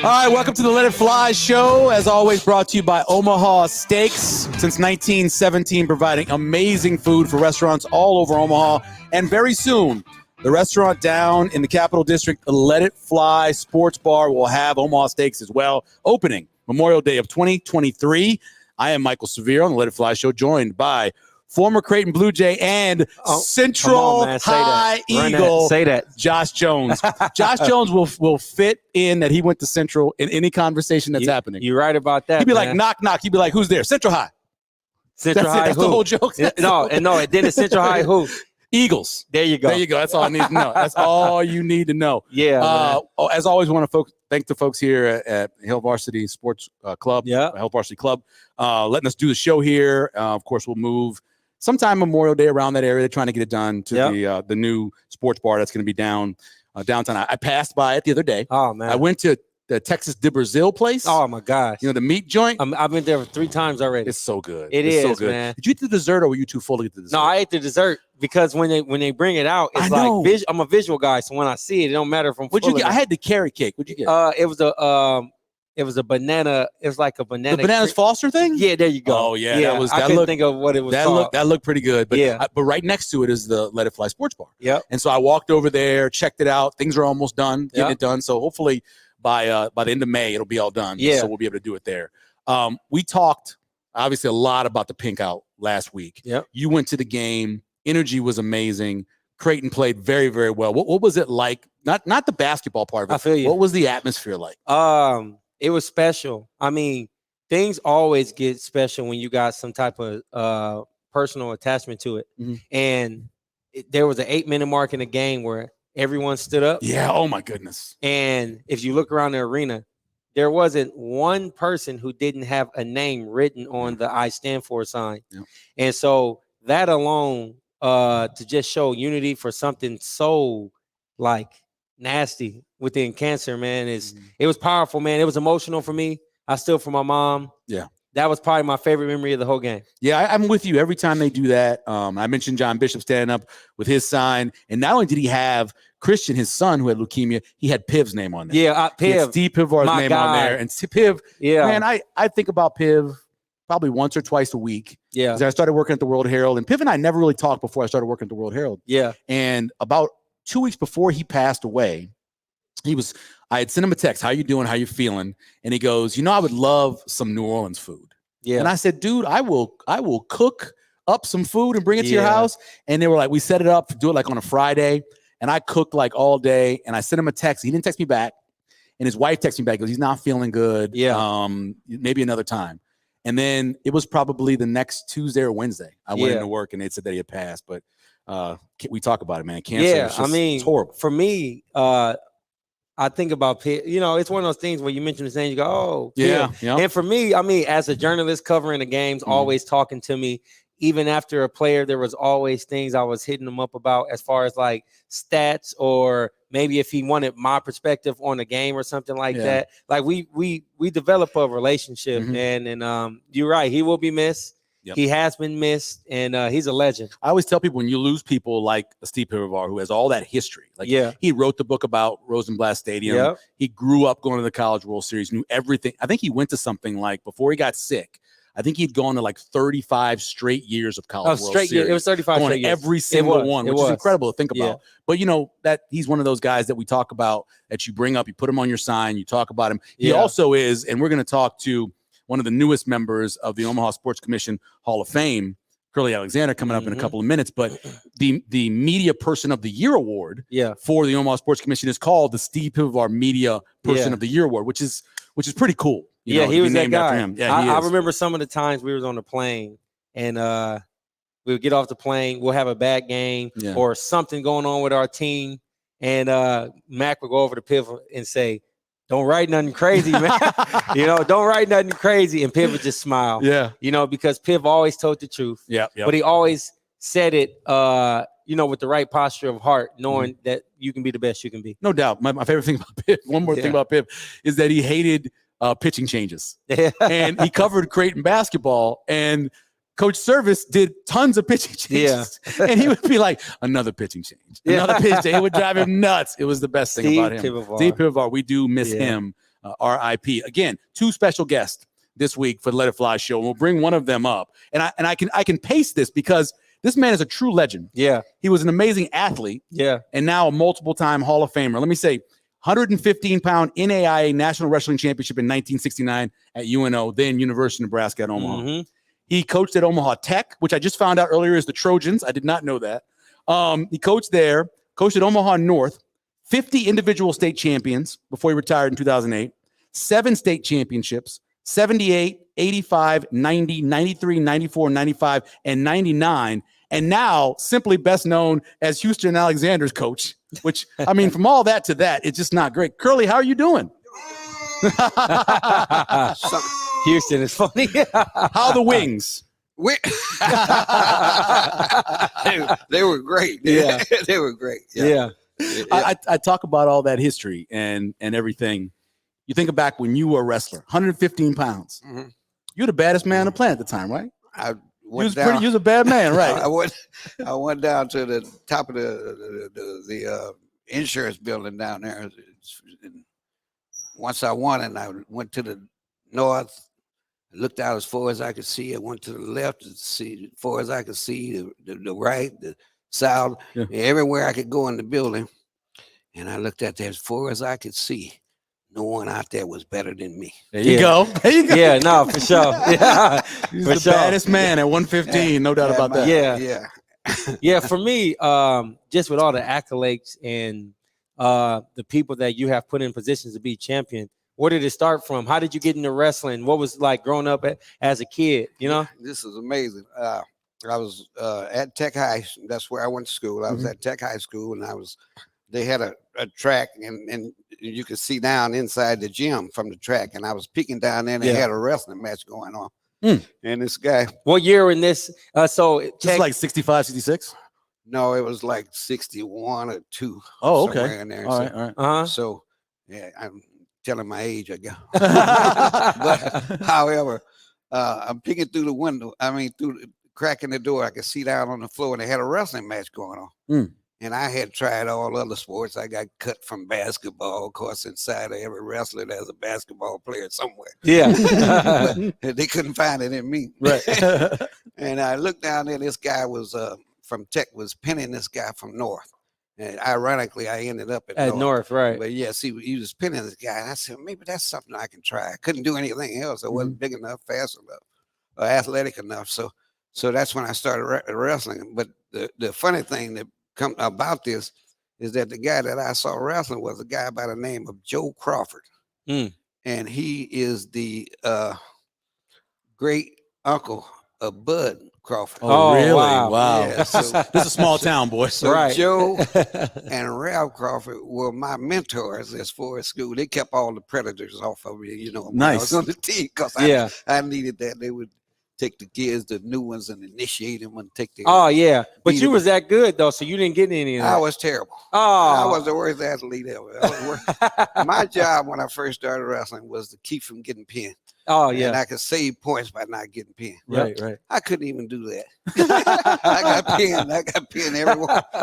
All right, welcome to the Let It Fly show. As always, brought to you by Omaha Steaks. Since 1917, providing amazing food for restaurants all over Omaha. And very soon, the restaurant down in the Capital District, the Let It Fly Sports Bar, will have Omaha Steaks as well, opening Memorial Day of 2023. I am Michael Severe on the Let It Fly show, joined by former Creighton Blue Jay and Central High Eagle, Josh Jones. Josh Jones will fit in that he went to Central in any conversation that's happening. You're right about that. He'd be like, knock, knock. He'd be like, who's there? Central High. Central High. That's the whole joke. No, then the Central High who? Eagles. There you go. There you go. That's all I need to know. That's all you need to know. Yeah. As always, I want to thank the folks here at Hill Varsity Sports Club. Yeah. Hill Varsity Club, letting us do the show here. Of course, we'll move sometime Memorial Day around that area. They're trying to get it done to the new sports bar that's going to be downtown. I passed by it the other day. Oh man. I went to the Texas de Brazil place. Oh my gosh. You know, the meat joint. I've been there 3 times already. It's so good. It's so good, man. Did you eat the dessert or were you too full to get the dessert? No, I ate the dessert because when they bring it out, it's like I'm a visual guy, so when I see it, it don't matter if I'm What'd you get? I had the carrot cake. What'd you get? It was a banana. It was like a banana. The Bananas Foster thing? Yeah, there you go. Oh yeah, I couldn't think of what it was called. That looked pretty good. But yeah. But right next to it is the Let It Fly Sports Bar. Yep. And so I walked over there, checked it out. Things are almost done, getting it done. So hopefully by the end of May it'll be all done. Yeah. So we'll be able to do it there. We talked obviously a lot about the pink out last week. Yep. You went to the game. Energy was amazing. Creighton played very, very well. What was it like? Not the basketball part of it. I feel you. What was the atmosphere like? It was special. I mean, things always get special when you got some type of personal attachment to it. Mm-hmm. And there was an 8-minute mark in the game where everyone stood up. Yeah. Oh my goodness. And if you look around the arena, there wasn't one person who didn't have a name written on the I stand for sign. Yeah. And so that alone, to just show unity for something so like nasty within cancer, man, it was powerful, man. It was emotional for me. I stood for my mom. Yeah. That was probably my favorite memory of the whole game. Yeah, I'm with you every time they do that. I mentioned John Bishop standing up with his sign. And not only did he have Christian, his son, who had leukemia, he had Piv's name on there. Yeah, Piv. Steve Pivar's name on there. And Piv, man, I think about Piv probably once or twice a week. Yeah. Because I started working at the World Herald. And Piv and I never really talked before I started working at the World Herald. Yeah. And about 2 weeks before he passed away, I had sent him a text, how you doing, how you feeling? And he goes, I would love some New Orleans food. Yeah. And I said, dude, I will cook up some food and bring it to your house. And they were like, we set it up, do it like on a Friday. And I cooked like all day. And I sent him a text. He didn't text me back. And his wife texted me back, goes, he's not feeling good. Yeah. Maybe another time. And then it was probably the next Tuesday or Wednesday. I went into work and they said that he had passed. But we talk about it, man. Cancer. It's horrible. For me, I think about Pitt. It's one of those things where you mention his name, you go, oh, yeah. And for me, I mean, as a journalist covering the games, always talking to me, even after a player, there was always things I was hitting him up about as far as like stats or maybe if he wanted my perspective on the game or something like that. Like we develop a relationship, and you're right, he will be missed. Yep. He has been missed, and he's a legend. I always tell people when you lose people like Steve Pivar, who has all that history. Like, he wrote the book about Rosenblatt Stadium. Yep. He grew up going to the College World Series, knew everything. I think he went to something like, before he got sick, I think he'd gone to like 35 straight years of College World Series. It was 35 straight years. Every single one, which is incredible to think about. But, that he's one of those guys that we talk about, that you bring up, you put him on your sign, you talk about him. He also is, and we're going to talk to one of the newest members of the Omaha Sports Commission Hall of Fame, Curlee Alexander, coming up in a couple of minutes. But the Media Person of the Year award for the Omaha Sports Commission is called the Steve Pivar Media Person of the Year award, which is pretty cool. He was that guy. Him. Yeah, I remember some of the times we was on the plane and we would get off the plane, we'll have a bad game or something going on with our team, and Mac would go over to Pivar and say, don't write nothing crazy, man. Don't write nothing crazy. And Piv would just smile. Yeah. Because Piv always told the truth. Yeah. But he always said it, with the right posture of heart, knowing that you can be the best you can be. No doubt. My favorite thing about Piv, one more thing about Piv, is that he hated pitching changes. And he covered Creighton basketball, and Coach Service did tons of pitching changes. Yeah. And he would be like, another pitching change. Another pitch change. It would drive him nuts. It was the best thing about him. Steve Pivar, we do miss him. RIP. Again, 2 special guests this week for the Let It Fly show, and we'll bring one of them up. And I can pace this because this man is a true legend. Yeah. He was an amazing athlete. Yeah. And now a multiple-time Hall of Famer. Let me say, 115-pound NAIA National Wrestling Championship in 1969 at UNO, then University of Nebraska at Omaha. Mm-hmm. He coached at Omaha Tech, which I just found out earlier is the Trojans. I did not know that. He coached there, coached at Omaha North, 50 individual state champions before he retired in 2008, 7 state championships, 78, 85, 90, 93, 94, 95, and 99. And now simply best known as Houston Alexander's coach, which, I mean, from all that to that, it's just not great. Curlee, how are you doing? Houston is funny. How are the wings? They were great. Yeah. They were great. Yeah. I talk about all that history and everything. You think back when you were a wrestler, 115 pounds. Mm-hmm. You're the baddest man on the planet at the time, right? You was a bad man, right? I went down to the top of the insurance building down there. Once I won, and I went to the north, looked out as far as I could see. I went to the left to see as far as I could see, the right, the south, everywhere I could go in the building. And I looked at that as far as I could see. No one out there was better than me. There you go. There you go. Yeah, no, for sure. Yeah, he's the baddest man at 115. No doubt about that. Yeah. For me, just with all the accolades and the people that you have put in positions to be champion, where did it start from? How did you get into wrestling? What was like growing up as a kid? You know, this is amazing. I was at Tech High. That's where I went to school. I was at Tech High School, and they had a track, and you could see down inside the gym from the track. And I was peeking down there, and they had a wrestling match going on. And this guy. What year in this? So just like 65, 66? No, it was like 61 or 2. Oh, okay. In there. All right. So, yeah, I'm telling my age, I guess. But, however, I'm peeking through the window. I mean, through the crack in the door, I could see down on the floor, and they had a wrestling match going on. And I had tried all other sports. I got cut from basketball. Of course, inside of every wrestler, there's a basketball player somewhere. Yeah. But they couldn't find it in me. Right. And I looked down there. This guy was from Tech, was pinning this guy from North. And ironically, I ended up at North, right. But yes, he was pinning this guy. And I said, maybe that's something I can try. I couldn't do anything else. I wasn't big enough, fast enough, or athletic enough. So that's when I started wrestling. But the funny thing that come about this is that the guy that I saw wrestling was a guy by the name of Joe Crawford. And he is the great uncle of Bud Crawford. Oh, really? Wow. Yeah, so, this is a small town, boy. So right. Joe and Ralph Crawford were my mentors as far as school. They kept all the predators off of me, you know, when I was on the team, because I needed that. They would take the kids, the new ones, and initiate them and take the. Oh, yeah. But you was that good, though, so you didn't get any of that. I was terrible. Oh. I was the worst athlete ever. My job when I first started wrestling was to keep from getting pinned. Oh, yeah. And I could save points by not getting pinned. Right. I couldn't even do that. I got pinned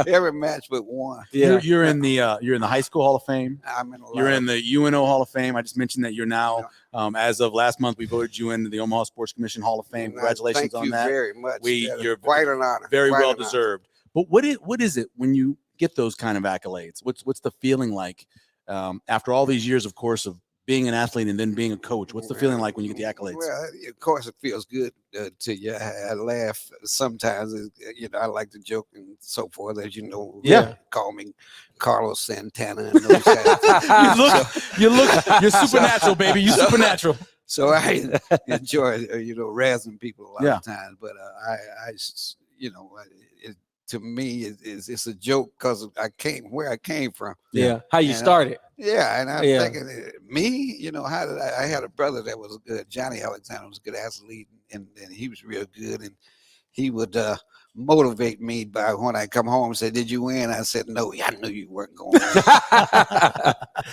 every match but one. Yeah. You're in the High School Hall of Fame. I'm in You're in the UNO Hall of Fame. I just mentioned that you're now, as of last month, we voted you into the Omaha Sports Commission Hall of Fame. Congratulations on that. Thank you very much. You're quite an honor. Very well deserved. But what is it when you get those kind of accolades? What's the feeling like after all these years, of course, of being an athlete and then being a coach? What's the feeling like when you get the accolades? Well, of course, it feels good to you. I laugh sometimes. You know, I like to joke and so forth, as you know. Call me Carlos Santana. And those you're supernatural, baby. You're supernatural. So I enjoy, razzing people a lot of times. But to me, it's a joke because I came where I came from. Yeah, how you started. And I'm thinking, me, how did I had a brother that was good. Johnny Alexander was a good athlete, and he was real good, and he would motivate me by when I come home and say, "Did you win?" I said, "No, I knew you weren't going to win."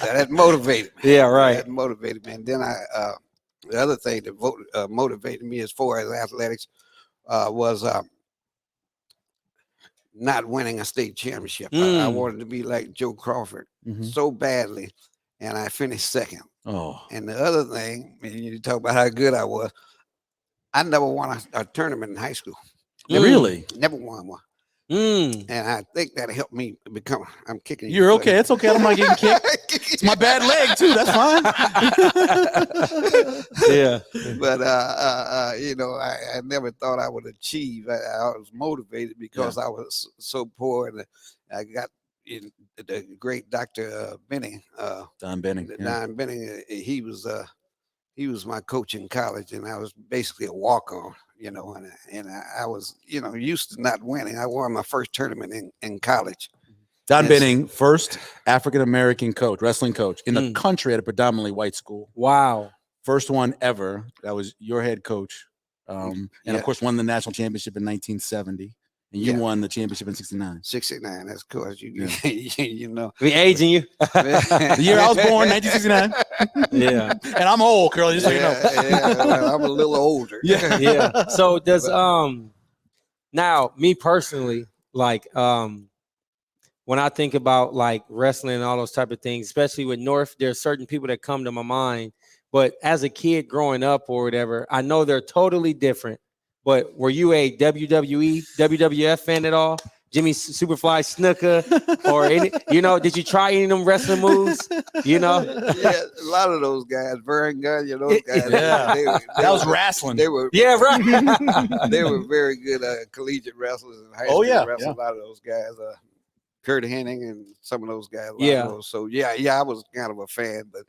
That motivated me. Yeah, right. That motivated me, and then the other thing that motivated me as far as athletics was not winning a state championship. I wanted to be like Joe Crawford so badly, and I finished second. Oh, And the other thing, and you talk about how good I was, I never won a tournament in high school. really? Never won one. Mm. And I think that helped me become. I'm kicking you. You're okay. It's okay. I'm not getting kicked. It's my bad leg too. That's fine. Yeah. But you know, I never thought I would achieve. I was motivated because I was so poor, and I got in the great Dr. Benning, Don Benning. Don Benning. He was my coach in college, and I was basically a walk-on. You know, and I was, you know, used to not winning. I won my first tournament in college. Don Benning, first African American coach, wrestling coach in the country at a predominantly white school. Wow. First one ever. That was your head coach. And of course, won the national championship in 1970. And you won the championship in 69. 69, that's course. You know. We aging you. The year I was born, 1969. Yeah. And I'm old, Curlee, just so you know. Well, I'm a little older. Yeah. So does now me personally, like when I think about like wrestling and all those type of things, especially with North, there's certain people that come to my mind. But as a kid growing up or whatever, I know they're totally different. But were you a WWE, WWF fan at all? Jimmy Superfly Snuka or any, you know, did you try any of them wrestling moves? You know? Yeah, a lot of those guys, Vern Gunn, you know, those guys. Yeah. That was wrestling. They were, yeah, right. They were very good collegiate wrestlers and high school wrestlers. A lot of those guys, Kurt Hennig and some of those guys. So I was kind of a fan, but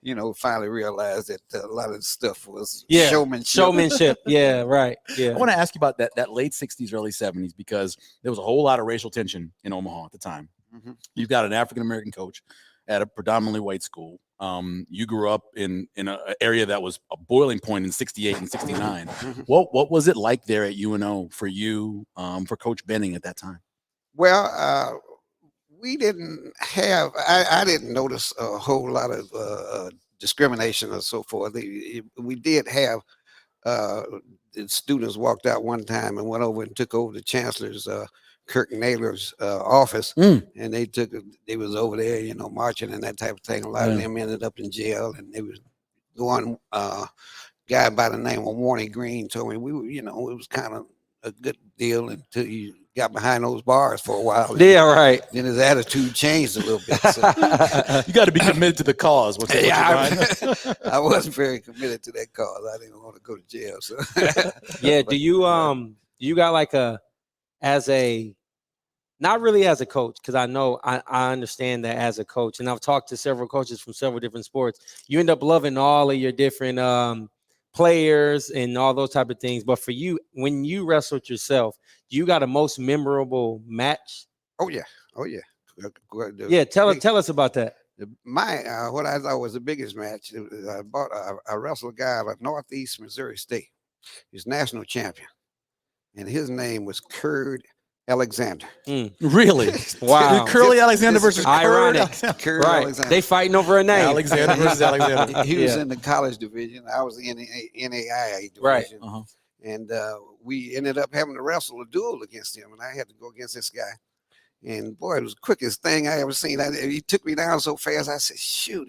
you know, finally realized that a lot of the stuff was showmanship. Yeah, right. Yeah. I want to ask you about that late 60s, early 70s, because there was a whole lot of racial tension in Omaha at the time. Mm-hmm. You've got an African-American coach at a predominantly white school. You grew up in an area that was a boiling point in 68 and 69. Mm-hmm. What was it like there at UNO for you, for Coach Benning at that time? Well, we didn't have, I didn't notice a whole lot of discrimination or so forth. We did have, the students walked out one time and went over and took over the chancellor's, Kirk Naylor's office. And they was over there, you know, marching and that type of thing. A lot of them ended up in jail, and they was going, guy by the name of Warnie Green told me we were, you know, it was kind of a good deal until you got behind those bars for a while. Yeah, right. Then his attitude changed a little bit. So. You got to be committed to the cause. I wasn't very committed to that cause. I didn't want to go to jail. So. Yeah. Do you got like not really as a coach, because I know I understand that as a coach, and I've talked to several coaches from several different sports. You end up loving all of your different players and all those type of things. But for you, when you wrestled yourself, you got a most memorable match? Oh yeah. Yeah, tell us about that. What I thought was the biggest match. I wrestled a guy out of Northeast Missouri State. He's national champion, and his name was Curlee Alexander. Really? Wow. Curlee Alexander versus ironic. Curlee right. Alexander. They fighting over a name. Alexander versus Alexander. He was in the college division. I was in the NAIA division. Right. And we ended up having to wrestle a duel against him, and I had to go against this guy. And boy, it was the quickest thing I ever seen. He took me down so fast. I said, "Shoot!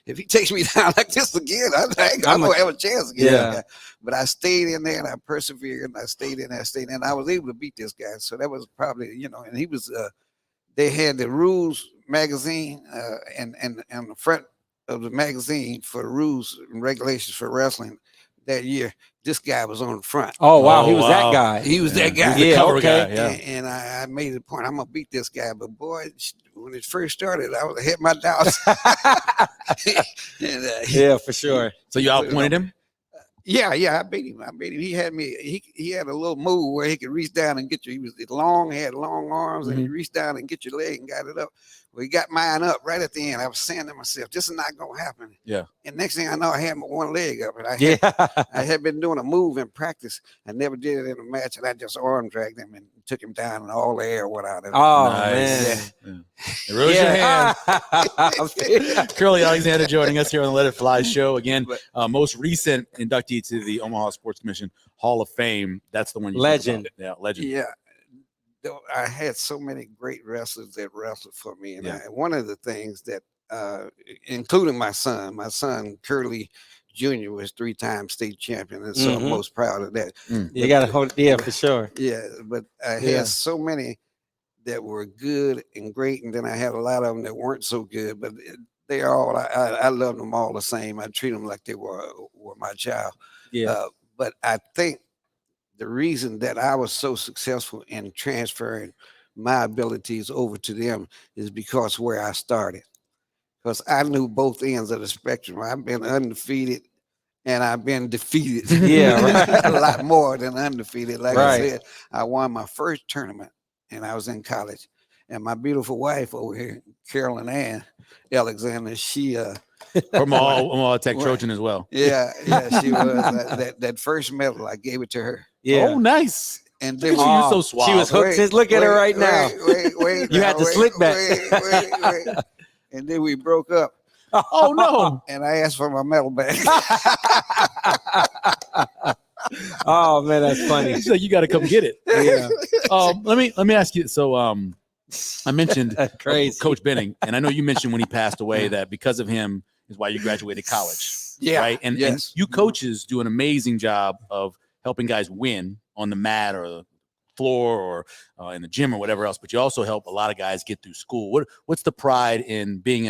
If he takes me down like this again, I'm gonna have a chance again." Yeah. But I stayed in there and I persevered. And I stayed in. And I was able to beat this guy. So that was probably, you know. And he was. They had the rules magazine, and the front of the magazine for the rules and regulations for wrestling that year. This guy was on the front. Oh wow, he was that guy. He was that guy. Yeah, okay. Guy, And I made it a point. I'm gonna beat this guy. But boy, when it first started, I was ahead my doubts. Yeah, for sure. So you outpointed him? Yeah, I beat him. He had me. He had a little move where he could reach down and get you. He was long, had long arms, and he reached down and get your leg and got it up. Well, he got mine up right at the end. I was saying to myself, "This is not gonna happen." Yeah. And next thing I know, I had my one leg up, and I had been doing a move in practice. I never did it in a match, and I just arm dragged him and took him down, and all the air went out of him. Oh nice. Man! Raise your hand. Curlee Alexander joining us here on the Let It Fly show again. Most recent inductee to the Omaha Sports Commission Hall of Fame. That's the one. Legend. Yeah, legend. Yeah. I had so many great wrestlers that wrestled for me, and one of the things that including my son. My son Curlee Jr. was 3-time state champion, and so I'm most proud of that. You got to hold, for sure. Yeah, but I had so many that were good and great, and then I had a lot of them that weren't so good. But they all, I love them all the same. I treat them like they were my child. Yeah. But I think the reason that I was so successful in transferring my abilities over to them is because where I started. Because I knew both ends of the spectrum. I've been undefeated and I've been defeated. A lot more than undefeated. Like I said, I won my first tournament and I was in college. And my beautiful wife over here, Carolyn Ann Alexander, she from Omaha Tech Trojan as well. Yeah, she was. That first medal, I gave it to her. Yeah. Oh, nice. And then you're so suave. She was hooked. Since look at her right now. Wait. You had to slick back. Wait. And then we broke up. Oh no! And I asked for my medal back. Oh man, that's funny. So you got to come get it. Yeah. Let me ask you. So I mentioned Coach Benning, and I know you mentioned when he passed away that because of him is why you graduated college. Yeah. Right. And you coaches do an amazing job of helping guys win on the mat or the floor or in the gym or whatever else. But you also help a lot of guys get through school. What's the pride in being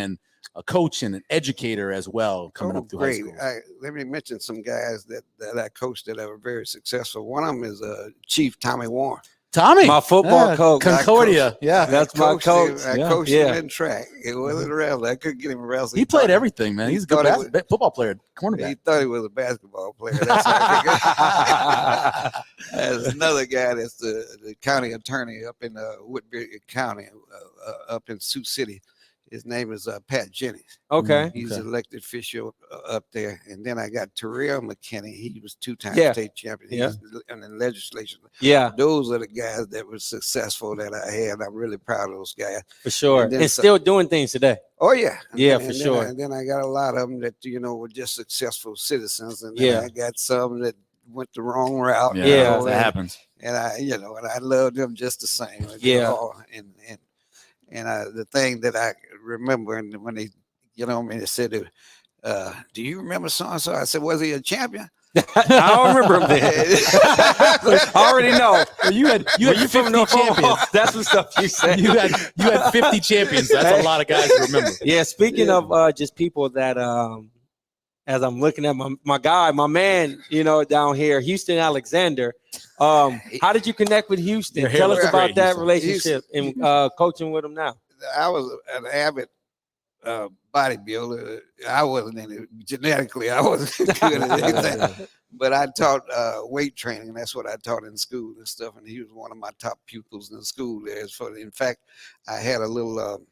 a coach and an educator as well coming up through high school? Let me mention some guys that I coached that were very successful. One of them is Chief Tommy Warren. Tommy, my football coach, Concordia. That's my coach. I coached him in track. It wasn't wrestling. I couldn't get him wrestling. He played everything, man. He's a good football player, cornerback. He thought he was a basketball player. That's how There's another guy that's the county attorney up in Woodbury County, up in Sioux City. His name is Pat Jennings. Okay. He's an elected official up there. And then I got Terrell McKinney. He was 2-time state champion. He's in the legislature. Yeah. Those are the guys that were successful that I had. I'm really proud of those guys. For sure. And still doing things today. Oh, yeah. For sure. And then I got a lot of them that, were just successful citizens. And then I got some that went the wrong route. Yeah, that happens. And I love them just the same. And the thing that I remember, and when they get on me, they said, do you remember so-and-so? I said, was he a champion? I don't remember him then. I already know. Well, you had 50 champions. That's the stuff you said. You had 50 champions. That's a lot of guys to remember. Yeah, speaking of just people that as I'm looking at my man, down here, Houston Alexander. How did you connect with Houston? Tell us about that relationship and coaching with him now. I was an avid bodybuilder. I wasn't genetically, I wasn't good at anything. But I taught weight training. That's what I taught in school and stuff. And he was one of my top pupils in the school there. In fact, I had a little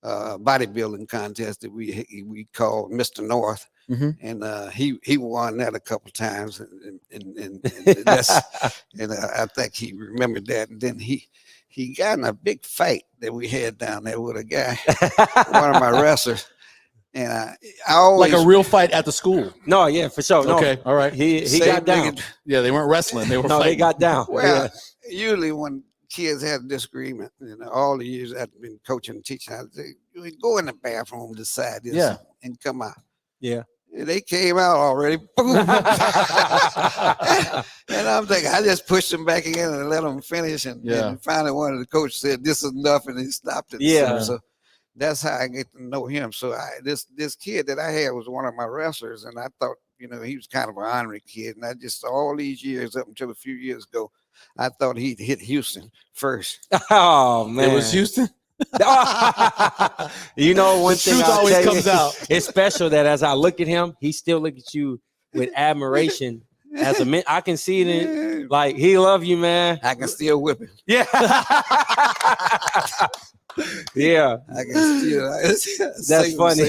bodybuilding contest that we called Mr. North. And he won that a couple times, and I think he remembered that. And then he got in a big fight that we had down there with a guy, one of my wrestlers, and I always like a real fight at the school. No, yeah, for sure. No. Okay, all right. He got down. Yeah, they weren't wrestling; they were fighting. They got down. Well, usually when kids had a disagreement, all the years I've been coaching and teaching, I'd say, go in the bathroom, decide this, and come out. Yeah. They came out already. Boom. And I'm thinking, I just pushed them back in and let them finish. And finally, one of the coaches said, "This is enough," and he stopped it. Yeah. So that's how I get to know him. So this kid that I had was one of my wrestlers, and I thought, he was kind of an honorary kid. And I just all these years up until a few years ago, I thought he'd hit Houston first. Oh man, it was Houston. One thing always comes out. It's special that as I look at him, he still looks at you with admiration. As a man, I can see it in, like he love you, man. I can still whip him. Yeah. Yeah. I can still. That's funny.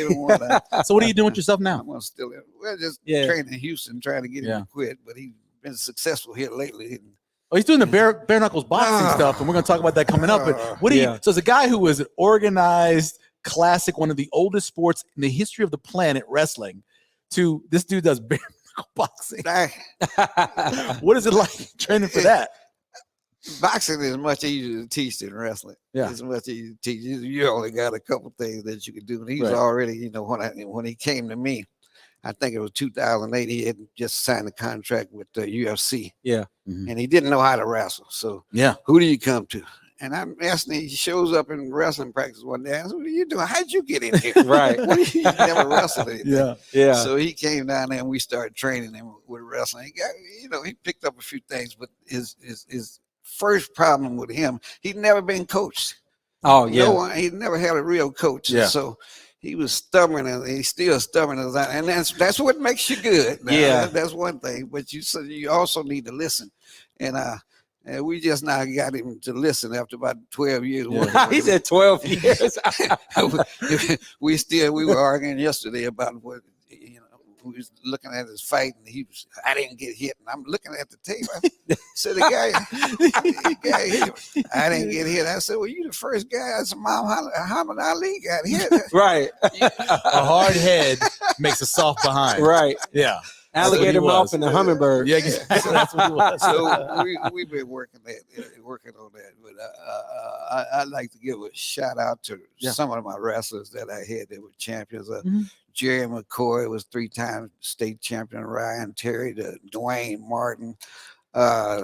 So what are you doing with yourself now? I'm still just training in Houston, trying to get him to quit, but he's been successful here lately. Oh, he's doing the bare knuckles boxing stuff, and we're going to talk about that coming up. But what do you? So, as a guy who was an organized, classic, one of the oldest sports in the history of the planet, wrestling, to this dude does bare knuckle boxing. What is it like training for that? boxing is much easier to teach than wrestling. Yeah. It's much easier to teach. You only got a couple things that you can do. And he was Right. already, you know, when he came to me, I think it was 2008. He had just signed a contract with the UFC. Yeah. And he didn't know how to wrestle. So Yeah. who do you come to? And I'm asking him, he shows up in wrestling practice one day. I said, what are you doing? How'd you get in here? Right. You never wrestled anything. Yeah. Yeah. So he came down there and we started training him with wrestling. He got, you know, he picked up a few things, but his first problem with him, he'd never been coached. Oh yeah. No one, he never had a real coach. Yeah. So he was stubborn, and he's still stubborn as that. And that's what makes you good. Now, Yeah. that's one thing. But you also need to listen. And we just now got him to listen after about 12 years. Yeah. He said 12 years. we were arguing yesterday about what, you know, we was looking at his fight, and I didn't get hit, and I'm looking at the tape. So the guy hit, I didn't get hit. I said, well, you the first guy. I said, Muhammad Ali got hit. Right. A hard head makes a soft behind. Right. Yeah. Alligator what he mouth was. and the hummingbird. Yeah, exactly. That's what he was. So we've been working on that. But I'd like to give a shout out to some of my wrestlers that I had that were champions. Jerry McCoy was 3-time state champion. Ryan Terry, Dwayne Martin,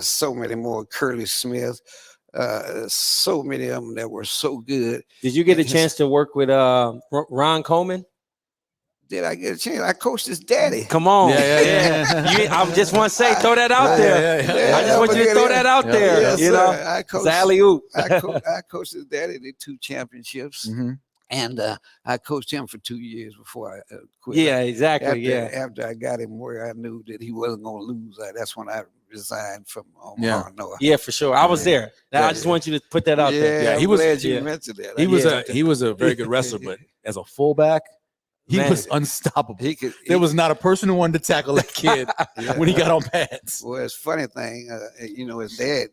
so many more. Curlee Smith, so many of them that were so good. Did you get a chance to work with Ron Coleman? Did I get a chance? I coached his daddy. Come on. Yeah. I just want to say, throw that out there. Yeah. I just want you to throw that out there. Yes, you know, I coached, alley-oop. I coached his daddy. Did 2 championships. Mm-hmm. And I coached him for 2 years before I quit. Yeah, exactly. After I got him where I knew that he wasn't going to lose, that's when I resigned from Omaha, Noah. Yeah, for sure. I was there. I just want you to put that out there. Yeah, he was. Glad you mentioned that. He was a very good wrestler, but as a fullback, he was unstoppable. There was not a person who wanted to tackle that kid when he got on pads. Well, it's a funny thing, you know, his dad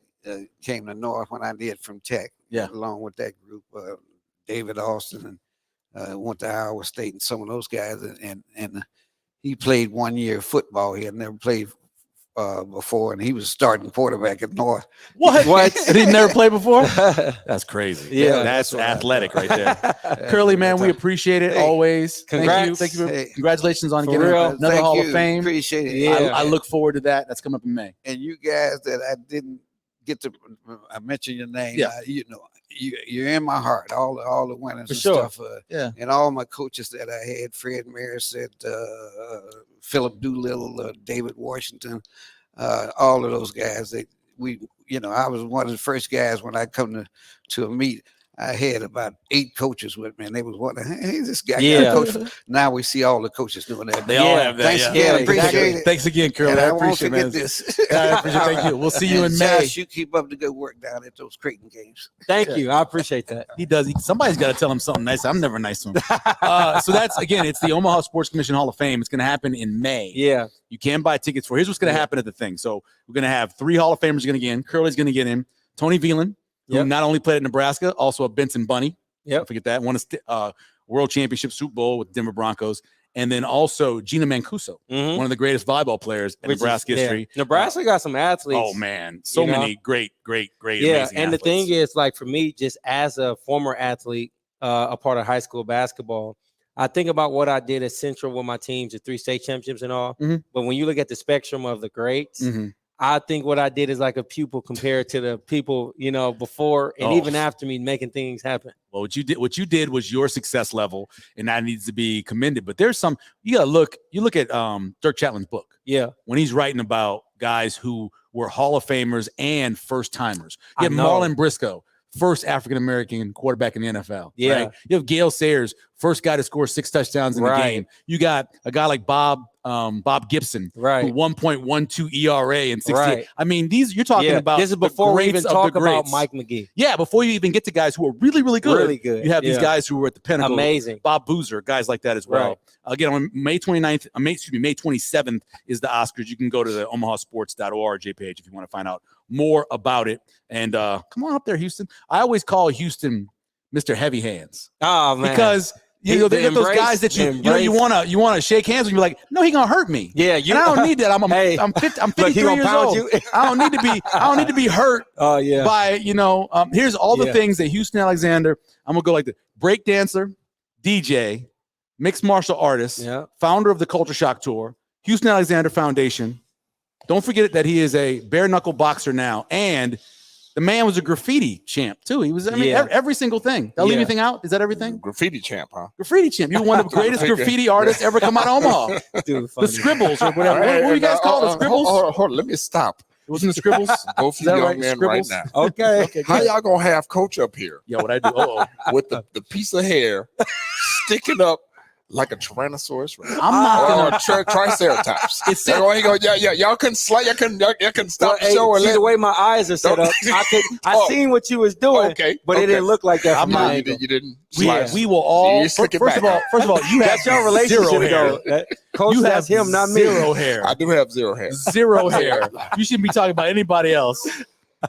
came to North when I did from Tech, along with that group. David Austin and went to Iowa State, and some of those guys, and he played 1 year football. He had never played before, and he was starting quarterback at North. What? And he never played before? That's crazy. Yeah, that's athletic right there. Curlee, man, we appreciate it always. Congrats. Thank you. Congratulations on getting real. another Hall of Fame. Appreciate it. Yeah. I look forward to that. That's coming up in May. And you guys that I didn't get to, I mentioned your name. Yeah. You know, you're in my heart. All the winners For and sure. stuff. And all my coaches that I had: Fred Marissette, Philip Doolittle, David Washington, all of those guys. I was one of the first guys when I come to a meet. I had about 8 coaches with me, and they was wondering, hey, this guy got a coach. Now we see all the coaches doing that. They all have that. Thanks again. Appreciate it. Thanks again, Curlee. And I won't appreciate forget it. this. I appreciate it. Thank you. We'll see you in May. Josh, you keep up the good work down at those Creighton games. Thank you. I appreciate that. He does. Somebody's got to tell him something nice. I'm never nice to him. So that's, again, it's the Omaha Sports Commission Hall of Fame. It's going to happen in May. Yeah. You can buy tickets for. Here's what's going to happen at the thing. So we're going to have 3 Hall of Famers going to get in. Curlee's going to get in. Tony Veland, who not only played at Nebraska, also a Benson Bunny. Yep. Forget that. Won a World Championship Super Bowl with Denver Broncos. And then also Gina Mancuso, one of the greatest volleyball players in Nebraska history. Nebraska got some athletes. Oh, man. So many great, amazing and athletes. The thing is, like, for me, just as a former athlete, a part of high school basketball, I think about what I did at Central with my teams, the 3 state championships and all. But when you look at the spectrum of the greats, I think what I did is like a pupil compared to the people, before and even after me making things happen. Well, what you did was your success level, and that needs to be commended. But there's some, you look at Dirk Chatlin's book. Yeah. When he's writing about guys who were Hall of Famers and first timers. You have Marlon Briscoe, first African-American quarterback in the NFL. Yeah. Right? You have Gale Sayers, first guy to score 6 touchdowns in the game. You got a guy like Bob Gibson, who 1.12 ERA in 68. Right. I mean, you're talking about this is before we even talk about Mike McGee. Yeah, before you even get to guys who are really, really good. Really good. You have these guys who were at the pinnacle. Amazing. Bob Boozer, guys like that as well. Right. Again, on May 27th is the Oscars. You can go to the omahasports.org page if you want to find out more about it. And come on up there, Houston. I always call Houston Mr. Heavy Hands. Oh, man. Because You know, they get those guys that you wanna shake hands with. You're like, no, he gonna hurt me. Yeah, and I don't need that. I'm 53 years old. I don't need to be hurt. By here's all the things that Houston Alexander. I'm gonna go like the break dancer, DJ, mixed martial artist, founder of the Culture Shock Tour, Houston Alexander Foundation. Don't forget that he is a bare knuckle boxer now, and the man was a graffiti champ too. He was, every single thing. Did I leave anything out? Is that everything? Graffiti champ, huh? Graffiti champ. You were one of the greatest graffiti artists ever come out of Omaha. Dude, the Scribbles or whatever. What do you guys call the Scribbles? Hold on, let me stop. It wasn't the Scribbles? Both of you young men right now. Okay. How y'all gonna have Coach up here? Yeah, what I do? With the piece of hair sticking up like a Tyrannosaurus Rex. I'm not gonna Triceratops. Y'all couldn't slide. Y'all couldn't stop the show. See the way my eyes are set up. I seen what you was doing. But it didn't look like that. I'm not. You didn't. We will all. First of all, you have your relationship zero hair. Coach, you have him, not me. Zero hair. I do have zero hair. Zero hair. You shouldn't be talking about anybody else.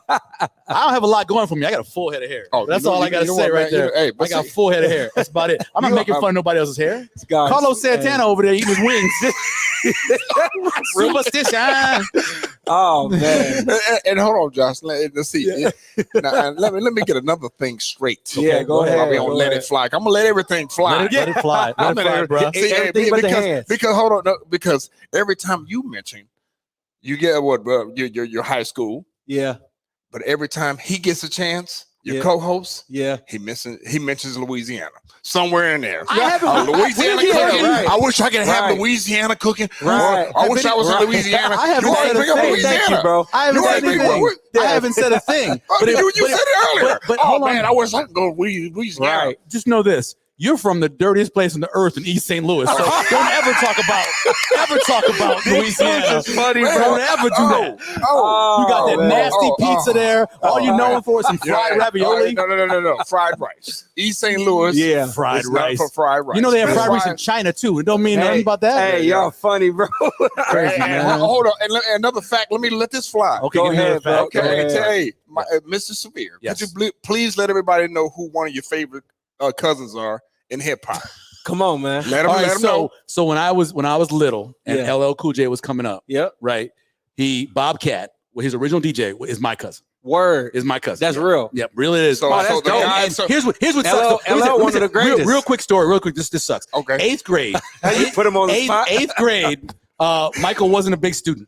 I don't have a lot going for me. I got a full head of hair. That's all I got to say right there. I got a full head of hair. That's about it. I'm not making fun of nobody else's hair. Carlos Santana over there eating his wings. Superstition. Oh man. And hold on, Josh. Let's see. Now, let me get another thing straight. Yeah, go ahead. I'm gonna let it fly. I'm gonna let everything fly. Let it fly. Let it fly, bro. Everything but the hands. Because hold on, because every time you mention, you get what, bro? Your high school. Yeah. But every time he gets a chance, your co-host, he mentions Louisiana somewhere in there. Louisiana cooking. Right. I wish I could have Louisiana cooking. Right. I wish I was in Louisiana. I haven't said a thing. Thank you, bro. I haven't said a thing. You said it earlier. But hold on. I wish I could go to Louisiana. Right. Just know this. You're from the dirtiest place on the earth in East St. Louis. So don't ever talk about Louisiana. That's funny, bro. Don't ever do that. You got that nasty pizza there. All you known for is some fried ravioli. No. Fried rice. East St. Louis. Fried rice. For fried rice. You know they have fried rice in China too. It don't mean nothing about that. Hey, y'all funny, bro. Crazy, man. Hold on. And another fact. Let me let this fly. Okay, go ahead. Okay. Hey, Mr. Severe. Could you please let everybody know who one of your favorite cousins are in hip hop? Come on, man. Let him know. So when I was little and LL Cool J was coming up, right? Bobcat, his original DJ is my cousin. Word is my cousin. That's real. Yep, really is. So that's dope. Here's what sucks. LL, one of the greatest. Real quick story. Real quick. This sucks. Okay. 8th grade. You put him on the spot. 8th grade. Michael wasn't a big student.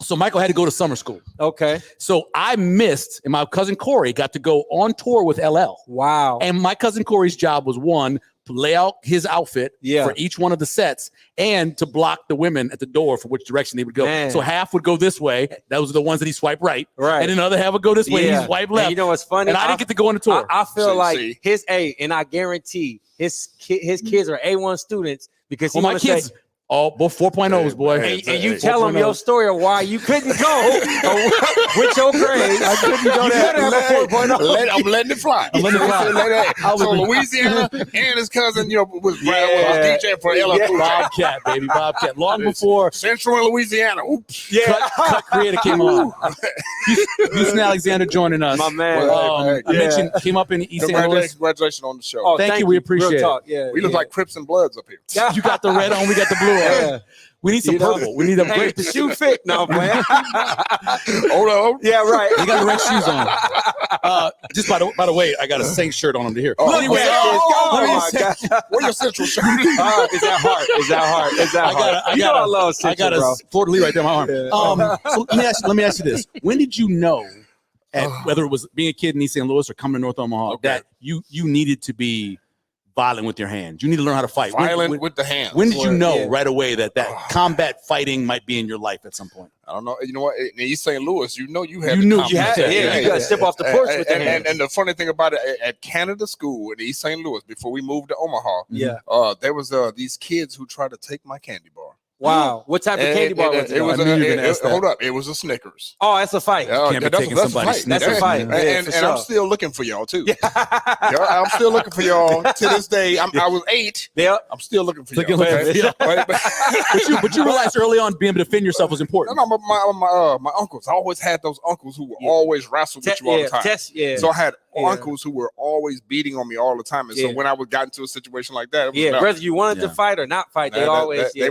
So Michael had to go to summer school. Okay. So I missed, and my cousin Corey got to go on tour with LL. Wow. And my cousin Corey's job was to lay out his outfit for each one of the sets and to block the women at the door for which direction they would go. Man. So half would go this way. Those are the ones that he swiped right. Right. And then the other half would go this way. And he swiped left. And you know what's funny? And I didn't get to go on the tour. I feel like his and I guarantee his kids are A1 students because he want to say. Oh, both 4.0s, boy. And you tell them your story of why you couldn't go with your grades. I couldn't go there. I'm letting it fly. So Louisiana and his cousin, was DJ for LL Cool J. Bobcat, baby, Bobcat. Long before Central Louisiana. Cut Creator came on. Houston Alexander joining us. My man. I mentioned came up in East St. Louis. Congratulations on the show. Oh, thank you. We appreciate it. We look like Crips and Bloods up here. You got the red on. We got the blue. We need some purple. We need them great. The shoe fit. No, man. Hold on. Yeah, right. You got the red shoes on. Just by the way, I got a Saint shirt on under here. Anyway, my God. Where's your Central shirt? Is that hard? I love Central, I got a Florida Lee right there on my arm. So let me ask you this. When did you know, whether it was being a kid in East St. Louis or coming to North Omaha, that you needed to be violent with your hands? You need to learn how to fight. Violent with the hands. When did you know right away that combat fighting might be in your life at some point? I don't know. You know what? In East St. Louis, you had you got to step off the porch with the hands. And the funny thing about it, at Canada School in East St. Louis, before we moved to Omaha, there was these kids who tried to take my candy bar. Wow. What type of candy bar was it? Hold up. It was a Snickers. Oh, that's a fight. Can't be taking somebody's That's a fight. And I'm still looking for y'all, too. I'm still looking for y'all to this day. I was 8. Yeah. I'm still looking for y'all. But you realized early on being able to defend yourself was important. No, my uncles. I always had those uncles who would always wrestle with you all the time. So I had uncles who were always beating on me all the time. And so when I got into a situation like that, it was whether you wanted to fight or not fight, they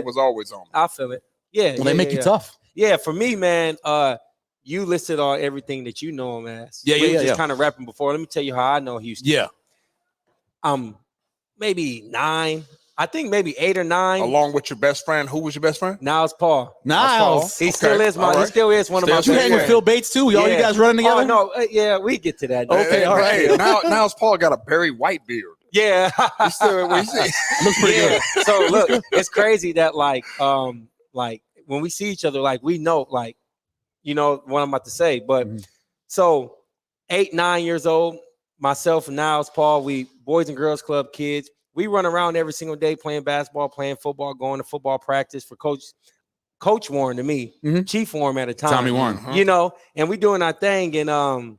was always on me. I feel it. Yeah. Well, they make you tough. Yeah, for me, man, you listed on everything that you know him as. Yeah. Just kind of rapping before. Let me tell you how I know Houston. Yeah. Maybe 9. I think maybe 8 or 9. Along with your best friend. Who was your best friend? Niles Paul. Niles. He still is he still is one of my best friends. You hang with Phil Bates too? All you guys running together? Oh, no. We get to that. Okay, all right. Niles Paul got a Barry White beard. Yeah. Looks pretty good. So look, it's crazy that like when we see each other, like we know, like, you know what I'm about to say. But so 8, 9 years old, myself and Niles Paul, we Boys and Girls Club kids. We run around every single day playing basketball, playing football, going to football practice for Coach Warren to me, Chief Warren at the time. Tommy Warren. You know, and we doing our thing. And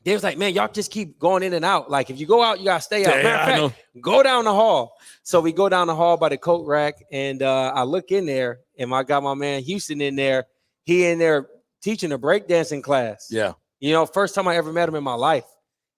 they was like, man, y'all just keep going in and out. Like, if you go out, you got to stay out. Matter of fact, go down the hall. So we go down the hall by the coat rack, and I look in there, and I got my man Houston in there. He in there teaching a breakdancing class. Yeah. You know, first time I ever met him in my life.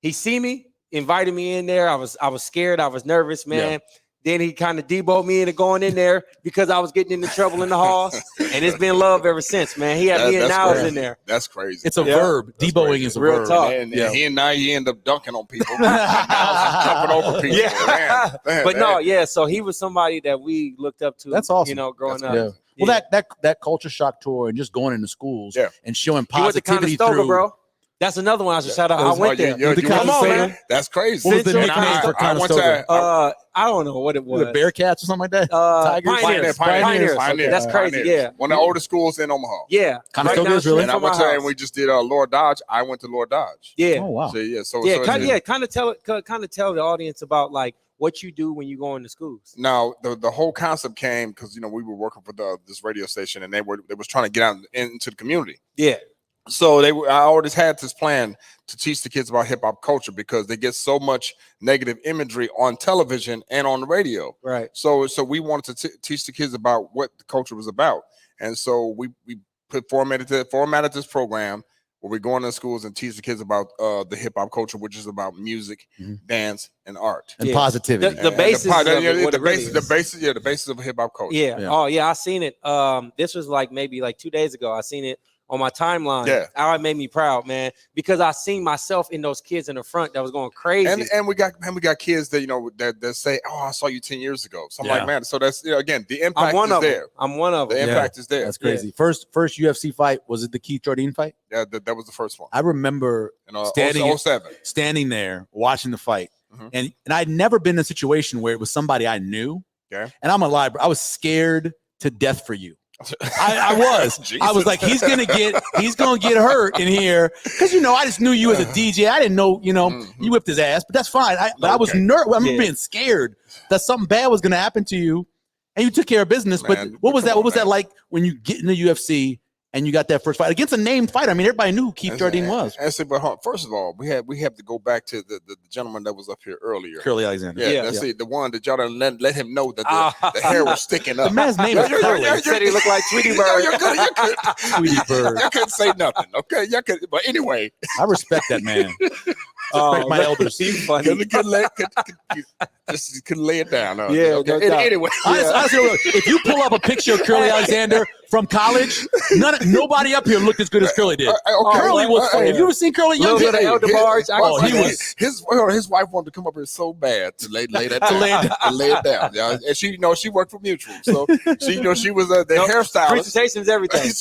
He see me, invited me in there. I was scared. I was nervous, man. Yeah. Then he kind of deboed me into going in there because I was getting into trouble in the halls. And it's been love ever since, man. He had me and Niles in there. That's crazy. It's a verb. Deboing is a real verb. Talk. And he and now he end up dunking on people. Jumping over people. Yeah. Man. So he was somebody that we looked up to. That's awesome. You know, growing up. Yeah. Well, that culture shock tour and just going into schools and showing positivity through. Bro. That's another one I should shout out. I went there. Come on, man. That's crazy. What was the nickname for Conestoga? I don't know what it was. The Bearcats or something like that? Tigers? Pioneers. Okay, that's crazy. Yeah. One of the oldest schools in Omaha. Yeah. Conestoga is really. And I went to and we just did Lord Dodge. I went to Lord Dodge. Yeah. Oh wow. So kind of tell the audience about like what you do when you go into schools. Now the whole concept came because we were working for this radio station and they was trying to get out into the community. Yeah. So I always had this plan to teach the kids about hip hop culture because they get so much negative imagery on television and on the radio. Right. So we wanted to teach the kids about what the culture was about, and so we formatted this program where we go into schools and teach the kids about the hip hop culture, which is about music, dance, and art and positivity. The basis of hip hop culture. Yeah. Oh yeah, I seen it. This was maybe 2 days ago. I seen it on my timeline. Yeah. It made me proud, man, because I seen myself in those kids in the front that was going crazy. And we got kids that that say, "Oh, I saw you 10 years ago." So I'm like, man, so that's again, the impact is there. I'm one of them. The impact is there. That's crazy. First UFC fight, was it the Keith Jardine fight? Yeah, that was the first one. I remember standing there watching the fight. And I'd never been in a situation where it was somebody I knew. Yeah. And I'm a liar. I was scared to death for you. I was like, he's gonna get hurt in here because I just knew you as a DJ. I didn't know you whipped his ass, but that's fine. I was nervous. I remember being scared that something bad was gonna happen to you, and you took care of business. Man, but what was that? What was that like when you get in the UFC and you got that first fight against a named fighter? I mean, everybody knew who Keith Jardine was. But first of all, we have to go back to the gentleman that was up here earlier, Curlee Alexander. The one that y'all didn't let him know that the hair was sticking up. The man's name is Curlee. You said he looked like Tweety Bird. You're good. Tweety Bird. You couldn't say nothing, okay? But anyway, I respect that man. Respect my elders. He's funny. Just couldn't lay it down. Okay. Anyway, if you pull up a picture of Curlee Alexander from college, nobody up here looked as good as Curlee did. Curlee was funny. Have you ever seen Curlee? His wife wanted to come up here so bad to lay it down. Yeah, and she worked for Mutual, so she was the hairstylist. Presentations, everything.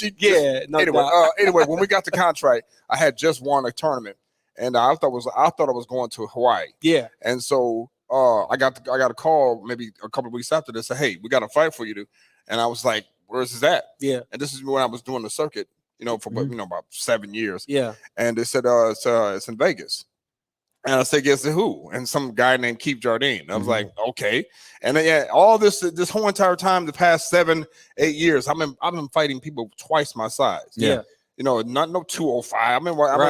Anyway, when we got the contract, I had just won a tournament, and I thought I was going to Hawaii. Yeah, and so I got a call maybe a couple of weeks after this. Said, "Hey, we got a fight for you to," and I was like, "Where's this at?" Yeah, and this is when I was doing the circuit, for about 7 years. Yeah, and they said it's in Vegas. And I said, guess who? And some guy named Keith Jardine. I was like, okay. And then, all this whole entire time, the past 7-8 years, I've been fighting people twice my size. Yeah. Not no 205. I've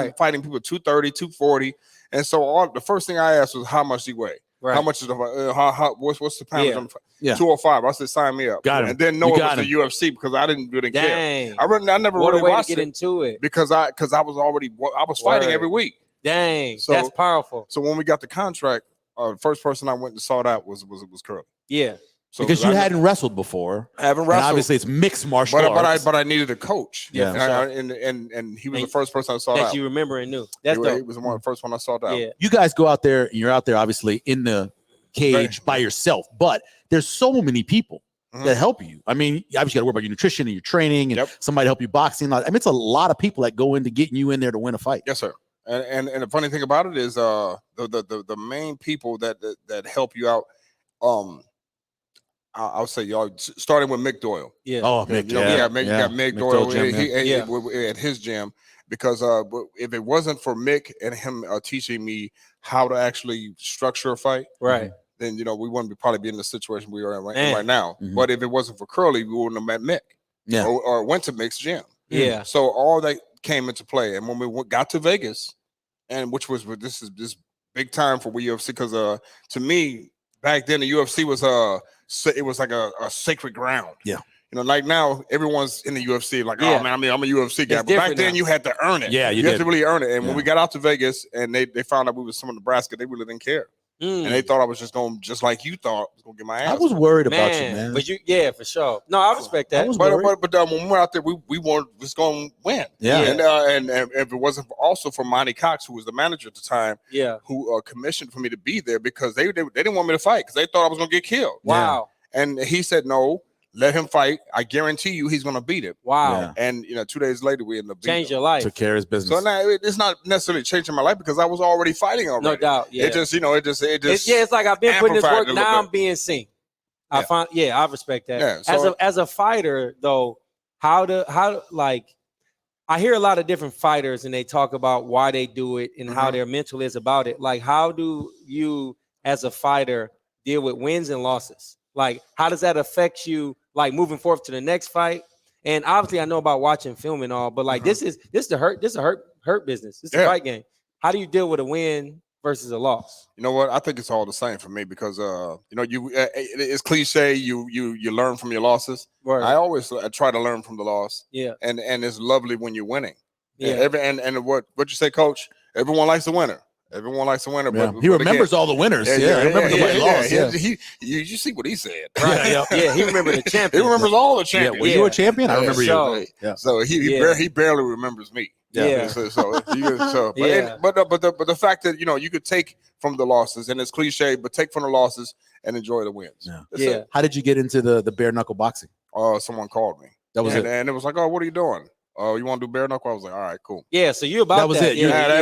been fighting people 230, 240. And so the first thing I asked was, how much do you weigh? Right. How much is what's the poundage? Yeah. 205. I said, sign me up. Got him. And then it was the UFC because I didn't really care. I never what really a way watched to get into it because I was fighting every week. Dang, So- that's powerful. So when we got the contract, the first person I went and sought out was Curlee. Yeah. So Because you I hadn't wrestled before. I haven't And wrestled. obviously it's mixed martial arts. But I needed a coach. Yeah. And he was the And first person I sought That out. you remember and knew. That's He dope. was the first one I sought out. Yeah. You guys go out there and you're out there obviously in the cage by yourself, but there's so many people that help you. I mean, you obviously got to worry about your nutrition and your training and somebody help you boxing. I mean, it's a lot of people that go into getting you in there to win a fight. Yes, sir. And the funny thing about it is the main people that help you out, I'll say y'all starting with Mick Doyle. Yeah. Oh, Mick, You got Mick Doyle at his gym, because if it wasn't for Mick and him teaching me how to actually structure a fight, Right. then we wouldn't probably be in the situation we are in right now. Mhm. But if it wasn't for Curlee, we wouldn't have met Mick, or went to Mick's gym. Yeah. So all that came into play, and when we got to Vegas, and this is big time for UFC, because to me back then the UFC was it was like a sacred ground. Yeah. Like now everyone's in the UFC, like, Yeah. oh man, I'm a UFC guy. It's But back different then now. you had to earn it. Yeah, you had did. to really earn it. And Yeah. when we got out to Vegas and they found out we was from Nebraska, they really didn't care. And they thought I was just like you thought, I was gonna get my ass. I was worried about you, man. But for sure. No, I respect that. I was But worried. when we were out there, we weren't just going to win. Yeah. And if it wasn't also for Monty Cox, who was the manager at the time, Yeah. who commissioned for me to be there, because they didn't want me to fight because they thought I was going to get killed. Wow. And he said, no, let him fight. I guarantee you he's going to beat him. Wow. Yeah. And 2 days later, we ended up beating Change him. your life. Took care of his business. So now it's not necessarily changing my life because I was already fighting already. No doubt. Yeah. It just It's like I've been putting this amplified work. it a little Now I'm bit. being seen. Yeah. I respect that. Yeah, so- as a fighter though, how like I hear a lot of different fighters and they talk about why they do it and how their mental is about it. Like, how do you as a fighter deal with wins and losses? Like, how does that affect you, like moving forward to the next fight? And obviously I know about watching film and all, but like this is a hurt business. This is a fight game. How do you deal with a win versus a loss? You know what? I think it's all the same for me because it's cliche. You learn from your losses. Right. I always try to learn from the loss. Yeah. And it's lovely when you're winning. Yeah. And what you say, Coach? Everyone likes a winner. Everyone likes a winner. Yeah. But He remembers all the winners. I remember nobody lost. Yeah. You see what he said. Right. Yeah, he remembered the He champion. remembers all the Yeah. champions. Were you a champion? I remember So- you. Yeah. So he barely remembers me. Yeah. But the fact that you could take from the losses, and it's cliche, but take from the losses and enjoy the wins. Yeah. That's Yeah. it. How did you get into the bare knuckle boxing? Someone called me. That was and, it. and it was like, oh, what are you doing? Oh, you want to do bare knuckle? I was like, all right, cool. Yeah, so you about That was it. Yeah,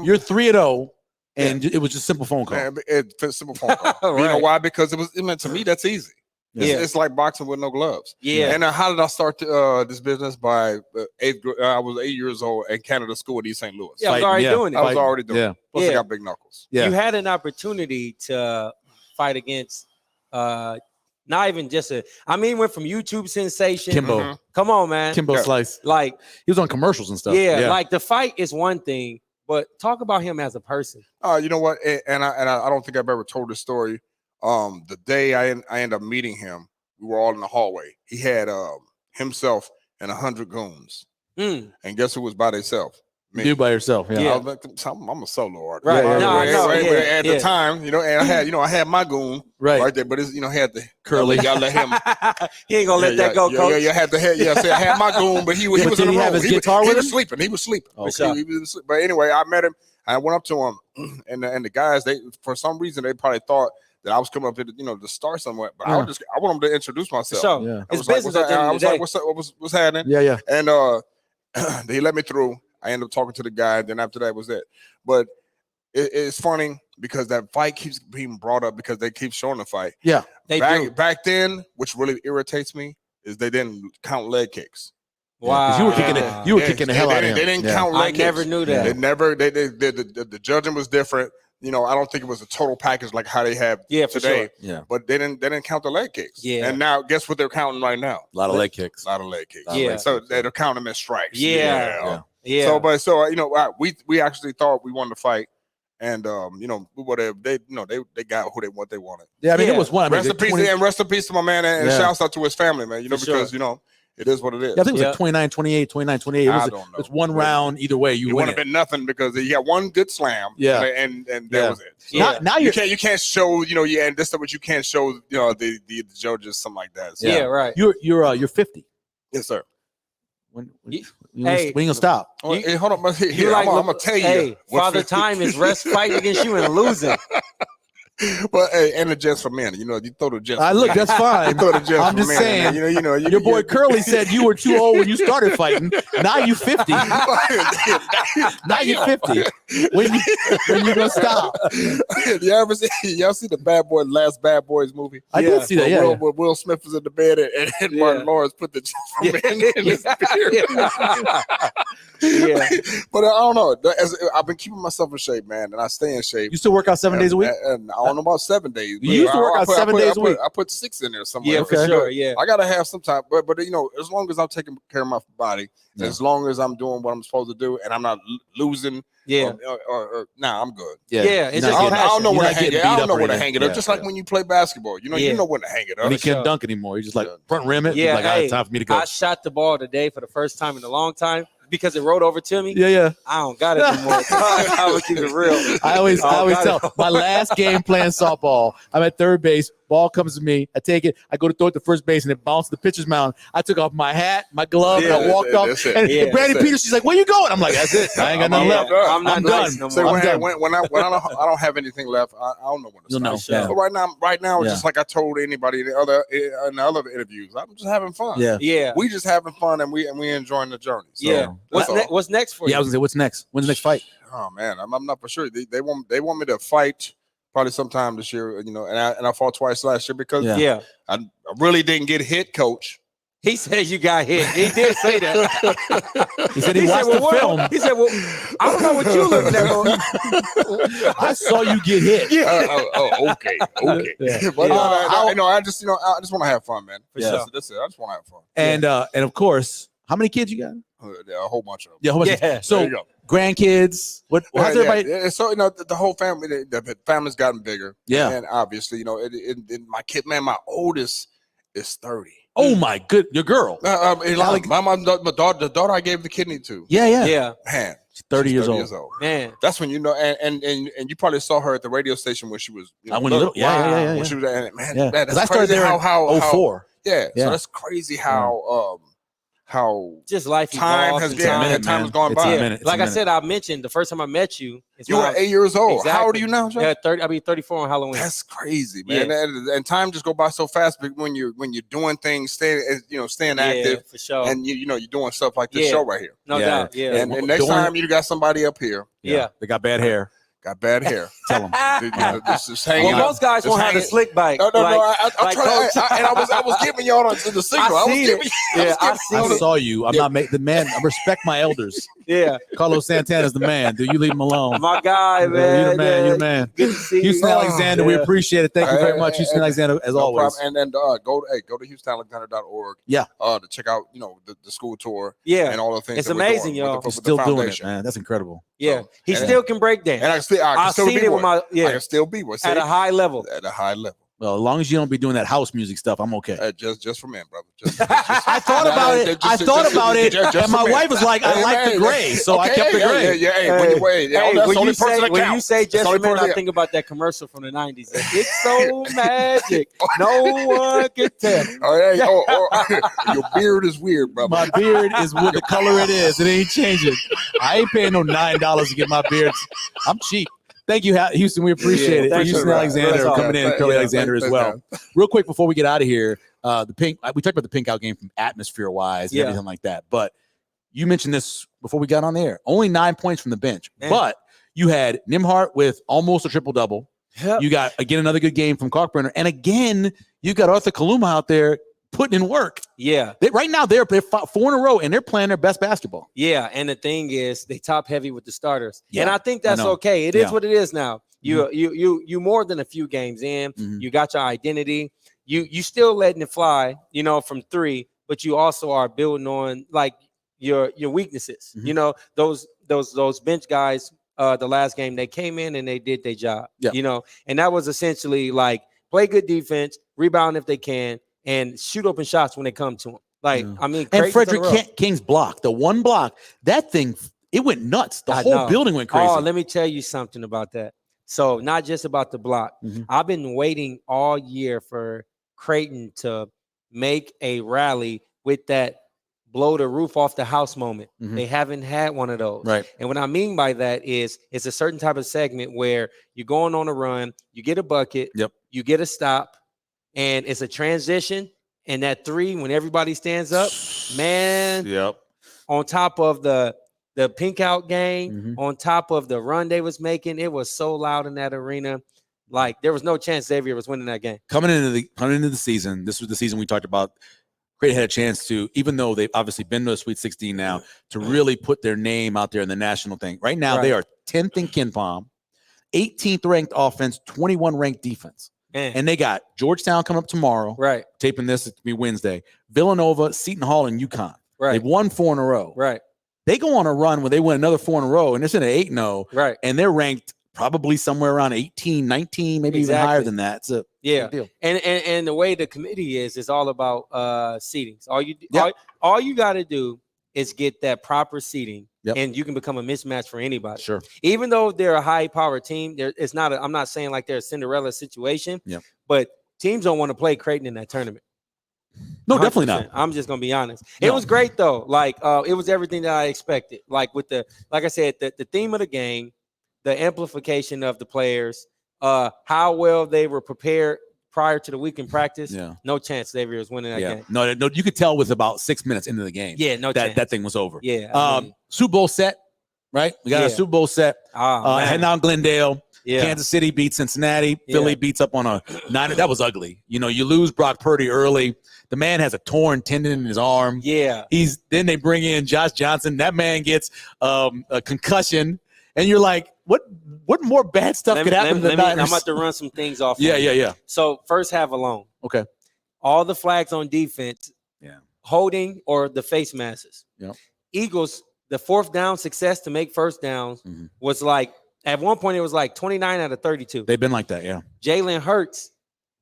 You're 3-0, and it was just simple phone call. Man, it's simple phone call. You know Right. why? Because it meant to me that's easy. Yeah. It's like boxing with no gloves. Yeah. And how did I start this business? By I was 8 years old in Canada School at East St. Louis. Yeah, I was Fighting, already yeah. doing it. I was already doing Yeah. it. Plus, I Yeah. got big knuckles. Yeah. You had an opportunity to fight against not even just went from YouTube sensation. Kimbo. Mhm. Come on, man. Kimbo Yeah. Slice. Like, He was on commercials and stuff. yeah, like the fight is one thing, but talk about him as a person. You know what? And I don't think I've ever told this story. The day I ended up meeting him, we were all in the hallway. He had himself and 100 goons, Mm. and guess who was by themselves? Me. You by yourself. Yeah. Yeah. I was like, I'm a solo artist. Right. Yeah, No, I know. But Yeah, at yeah. the time, and I had my goon Right. there, but it's had the Curlee. Y'all let him. He ain't gonna let that go, coach. Yeah, had I had my goon, but he was but in did the he have room. his guitar he with was him? sleeping. He was sleeping. Okay. He was asleep. But anyway, I met him. I went up to him, and the guys, they for some reason they probably thought that I was coming up to start somewhere. But I want them to introduce myself. So Yeah. I it's was like, business at the end I of was the day. like, what's happening? Yeah. Yeah. And they let me through. I ended up talking to the guy. Then after that was it. But it's funny because that fight keeps being brought up because they keep showing the fight. Yeah. They do. Back then, which really irritates me, is they didn't count leg kicks. Wow. 'Cause you were kicking it. You were kicking the hell out of him. They didn't Yeah. count leg I kicks. never knew that. They never. The judging was different. I don't think it was a total package like how they have Yeah, for today. sure. Yeah. But they didn't count the leg kicks. Yeah. And now guess what they're counting right now? A lot of leg kicks. A lot of leg kicks. Yeah. So they're counting them as strikes. Yeah. Yeah. So we actually thought we wanted to fight, and whatever they got what they wanted. Yeah. I mean, Yeah. it was one. I mean, Rest in peace, and rest in peace to my man, and Yeah. shouts out to his family, man. For Because sure. It is what it is. Yeah, I think it was like 29-28, 29-28. I don't know. It was one round either way. You it win would have been nothing because he had one good slam. Yeah. and that was it. Yeah. Now You can't show, and this is what you can't show, the judges, something like that. So, Yeah, right. You're 50. yes, sir. When Hey. you gonna stop? You- Hey, hold on, You I'm like gonna tell you. Hey, what Father 50 Time is rest fighting against you and losing. But hey, and the Jets for men. You throw the Jets. Look, that's fine. You throw the Jets I'm for just men. saying. You Your boy Curlee said you were too old when you started fighting. Now you 50. Now you're 50. When you gonna stop? Y'all see the last Bad Boys movie? I did see that. Yeah. Where Will Smith was in the bed and Martin Lawrence put the Jets for men in his beard. Yeah. But I don't know. I've been keeping myself in shape, man, and I stay in shape. You still work out 7 days a week? And I don't know about 7 days. You used to work out 7 days a week. I put 6 in there somewhere. Yeah, for Okay. sure. Yeah. I gotta have some time, but as long as I'm taking care of my body, as long as I'm doing what I'm supposed to do, and I'm not losing, Yeah. nah, I'm good. Yeah, it's You're just not I don't know you're where to not hang getting it. I beat don't up know or where to anything. hang it up. Yeah, Just like yeah. when you play basketball, you Yeah. know when to hang it up. And he sure. can't dunk anymore. He's just like Yeah. front rim it. Yeah, He's like, hey, time for me to go. I shot the ball today for the first time in a long time because it rolled over to me. Yeah. I don't got it anymore. I would keep it real. I always got tell my last game playing softball, I'm at third base. Ball comes to me. I take it. I go to throw it to first base, and it bounced the pitcher's mound. I took off my hat, my glove, and I walked off. that's it. And Yeah, Brandy that's it. Peters, she's like, "Where you going?" I'm like, "That's it. I ain't got nothing left. I'm not I'm nice done." no So more. I'm done. when I don't have anything left, I don't know when to You'll know. stop. Yeah. But right now, Yeah. just like I told anybody in the other interviews, I'm just having fun. Yeah. Yeah. We just having fun and we enjoying the journey. So, Yeah. that's all. What's next for Yeah, I you? was gonna say, what's next? When's the next fight? Oh man, I'm not for sure. They want me to fight probably sometime this year, and I fought twice last year because Yeah. Yeah. I really didn't get hit, coach. He said you got hit. He did say that. He said he watched the film. He said, "Well, I don't know what you looking at." I saw you get hit. Okay. Yeah. But I'll- I just want to have fun, man. Yeah. That's it. I just want to have fun. And of course, how many kids you got? A whole bunch of them. Yeah, a whole bunch of- Yeah. There So you go. grandkids. How's everybody? Yeah. So the whole family, the family's gotten bigger. Yeah. And obviously, my kid, man, my oldest is 30. Oh my good, your girl. My daughter, the daughter I gave the kidney to, Yeah. Yeah, man, She's 30 she's years old. man. That's when and you probably saw her at the radio station when she was I went little. Yeah. when she was man, Yeah. man, 'Cause that's I started crazy there how in 04. yeah, Yeah. so that's crazy how Just life time evolves has and been time- minute, time man. has gone It's a by. minute. It's Like a I minute. said, I mentioned the first time I met you. It's You when were I was- 8 years old. How old Exactly. are you now, Joe? Yeah, 30. I'll be 34 on Halloween. That's crazy, man. And time just go by so fast. But when you're doing things, staying active, for sure. and you're doing stuff like this Yeah. show right here. No Yeah. doubt. Yeah. And next Doing- time you got somebody up here, Yeah. They got bad hair. got bad hair. Tell them. Just hanging Well, up. most guys Just won't have the hanging- slick bike. No. like- I'm like trying. Coach. And I was giving y'all the signal. I was see it. giving. Yeah, I I see it. saw you. I'm not the man. I respect my elders. Yeah, Carlos Santana's the man. Dude, you leave him alone. my guy, You're man. the man. You're the man. Good to see Houston you. Alexander, we Yeah. appreciate it. Thank you very Hey, much, hey, Houston hey, Alexander, as No always. problem. And go to HoustonAlexander.org. Yeah. To check out the school tour Yeah, and all the things. it's that we're amazing, doing y'all. with He's the still doing it, foundation. man. That's incredible. yeah. So, He and- still can break dance. And I can I've still seen be it with one. my I can still be one. See? at a high level. At a high level. Well, as long as you don't be doing that house music stuff, I'm okay. Just for men, brother. Just, I thought about it. I thought about it, and my wife was like, "I like the gray," so I kept the gray. Yeah. Hey, Hey, that's the when only you person say that when counts. you say That's the just only for men, person I that- think about that commercial from the '90s. It's so magic, no one can tell. Your beard is weird, brother. My beard is what the color it is. It ain't changing. I ain't paying no $9 to get my beard. I'm cheap. Thank you, Houston. We appreciate it. thank you, Houston bro. Alexander That's all. coming in, Yeah, Curlee yeah, Alexander as thanks, well. Real quick before we get out of here, the pink. We talked about the pink out game from atmosphere wise and Yeah. everything like that. But you mentioned this before we got on the air. Only 9 points from the bench, Man. but you had Nimhart with almost a triple double. Yep. You got again another good game from Kalkbrenner, and again you got Arthur Kaluma out there putting in work. Yeah, Right now they're 4 in a row and they're playing their best basketball. yeah. And the thing is, they top heavy with the starters, Yeah, and I think that's know. okay. It Yeah. is what it is now. You more than a few games in. Mhm. You got your identity. You still letting it fly, from 3, but you also are building on like your weaknesses. Mhm. Those bench guys. The last game they came in and they did their job. Yeah. And that was essentially like play good defense, rebound if they can, and shoot open shots when they come to them. Like, Yeah. I mean, And crazy to the Frederick row. King's block, the one block, that thing, it went nuts. The I whole know. building went crazy. Oh, let me tell you something about that. So, not just about the block. Mhm. I've been waiting all year for Creighton to make a rally with that blow the roof off the house moment. Mhm. They haven't had one of those. Right. And what I mean by that is it's a certain type of segment where you're going on a run, you get a bucket, Yep. you get a stop, and it's a transition. And that three, when everybody stands up, man, Yep. on top of the pink out game, Mhm. on top of the run they was making, it was so loud in that arena. Like, there was no chance Xavier was winning that game. Coming into the season, this was the season we talked about. Creighton had a chance to, even though they've obviously been to a Sweet 16 now, to really put their name out there in the national thing. Right now, they are 10th in KenPom, 18th ranked offense, 21 ranked defense. Man. And they got Georgetown coming up tomorrow. Right. Taping this, it's going to be Wednesday. Villanova, Seton Hall, and UConn. Right. They've won 4 in a row. Right. They go on a run where they win another 4 in a row, and it's in an 8-0. Right. And they're ranked probably somewhere around 18, 19, maybe even higher than that. It's a big deal. And the way the committee is all about seatings. Yep. All you got to do is get that proper seating, Yep. and you can become a mismatch for anybody. Sure. Even though they're a high-powered team, it's not. I'm not saying like they're a Cinderella situation. Yep. But teams don't want to play Creighton in that tournament. No, definitely not. I'm just gonna be honest. No. It was great though. Like it was everything that I expected. Like with like I said, the theme of the game, the amplification of the players, how well they were prepared prior to the week in practice. Yeah. No chance Xavier was winning that game. No, you could tell with about 6 minutes into the game. Yeah, no chance. That thing was over. Yeah. I mean, Super Bowl set, right? We got a Super Bowl set. Heading down Glendale. Yeah. Kansas City beats Cincinnati. Philly beats up on a Niner. That was ugly. You know, you lose Brock Purdy early. The man has a torn tendon in his arm. Yeah. Then they bring in Josh Johnson. That man gets a concussion. And you're like, what more bad stuff could happen to the Niners? I'm about to run some things off. Yeah. So first half alone. Okay. All the flags on defense. Yeah. Holding or the face masks. Yep. Eagles, the 4th down success to make first downs was like, at one point it was like 29 out of 32. They've been like that, yeah. Jalen Hurts,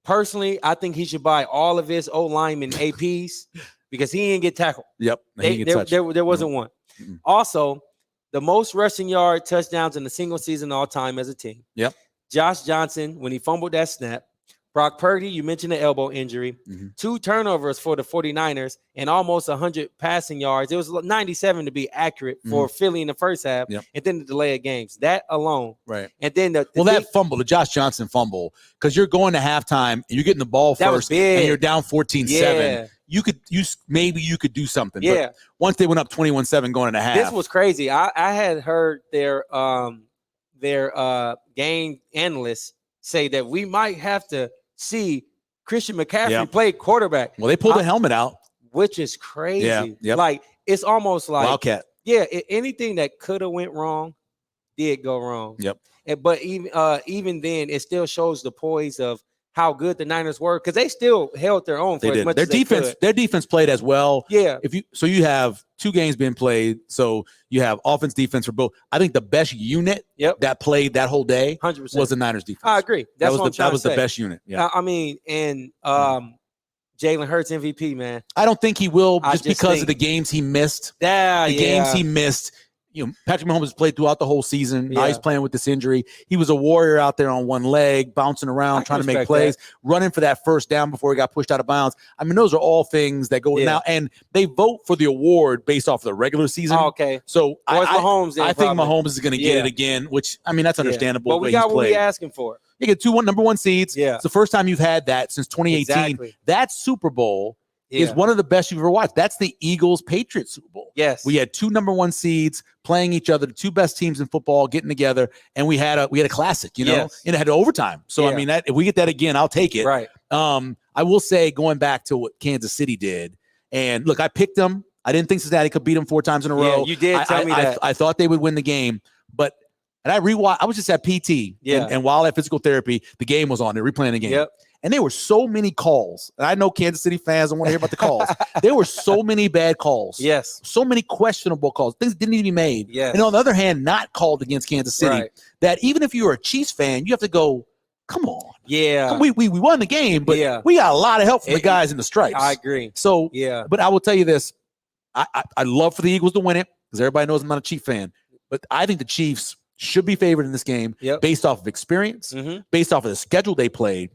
personally, I think he should buy all of his O-lineman APs because he didn't get tackled. Yep. There wasn't one. Mm-mm. Also, the most rushing yard touchdowns in a single season all time as a team. Yep. Josh Johnson, when he fumbled that snap. Brock Purdy, you mentioned the elbow injury. 2 turnovers for the 49ers and almost 100 passing yards. It was 97 to be accurate for Philly in the first half. Yep. And then the delay of games. That alone. Right. And then that fumble, the Josh Johnson fumble, because you're going to halftime and you're getting the ball first and you're down 14-7. Yeah. Maybe you could do something. Yeah. But once they went up 21-7 going into half. This was crazy. I had heard their game analysts say that we might have to see Christian McCaffrey play quarterback. Well, they pulled the helmet out. Which is crazy. Yeah. Yep. Like, it's almost like Wildcat. Yeah, anything that could have went wrong did go wrong. Yep. But even then, it still shows the poise of how good the Niners were because they still held their own for as much as they could. Their defense played as well. Yeah. You have 2 games being played, so you have offense, defense for both. I think the best unit that played that whole day 100% was the Niners defense. I agree. That was the best unit. Yeah. I mean, and Jalen Hurts MVP, man. I don't think he will just because of the games he missed. Games he missed. You know, Patrick Mahomes played throughout the whole season. Now he's playing with this injury. He was a warrior out there on one leg, bouncing around, trying to make plays, running for that first down before he got pushed out of bounds. I mean, those are all things that go now. And they vote for the award based off of the regular season. Oh, okay. So I think Mahomes is going to get it again, which, I mean, that's understandable. But we got what we're asking for. You get 2 number 1 seeds. Yeah. It's the first time you've had that since 2018. Exactly. That Super Bowl is one of the best you've ever watched. That's the Eagles-Patriots Super Bowl. Yes. We had 2 number 1 seeds playing each other, the 2 best teams in football getting together, and we had a classic, you know, and it had overtime. So I mean, if we get that again, I'll take it. Right. I will say, going back to what Kansas City did, and look, I picked them. I didn't think Cincinnati could beat them 4 times in a row. You did tell me that. I thought they would win the game, but I rewatched. I was just at PT, and while at physical therapy, the game was on. They're replaying the game. Yep. And there were so many calls. And I know Kansas City fans don't want to hear about the calls. There were so many bad calls. Yes. So many questionable calls. Things didn't need to be made. Yes. And on the other hand, not called against Kansas City. Right. That even if you're a Chiefs fan, you have to go, come on. Yeah. We won the game, but we got a lot of help from the guys in the stripes. I agree. So, but I will tell you this. I love for the Eagles to win it because everybody knows I'm not a Chief fan. But I think the Chiefs should be favored in this game based off of experience, based off of the schedule they played,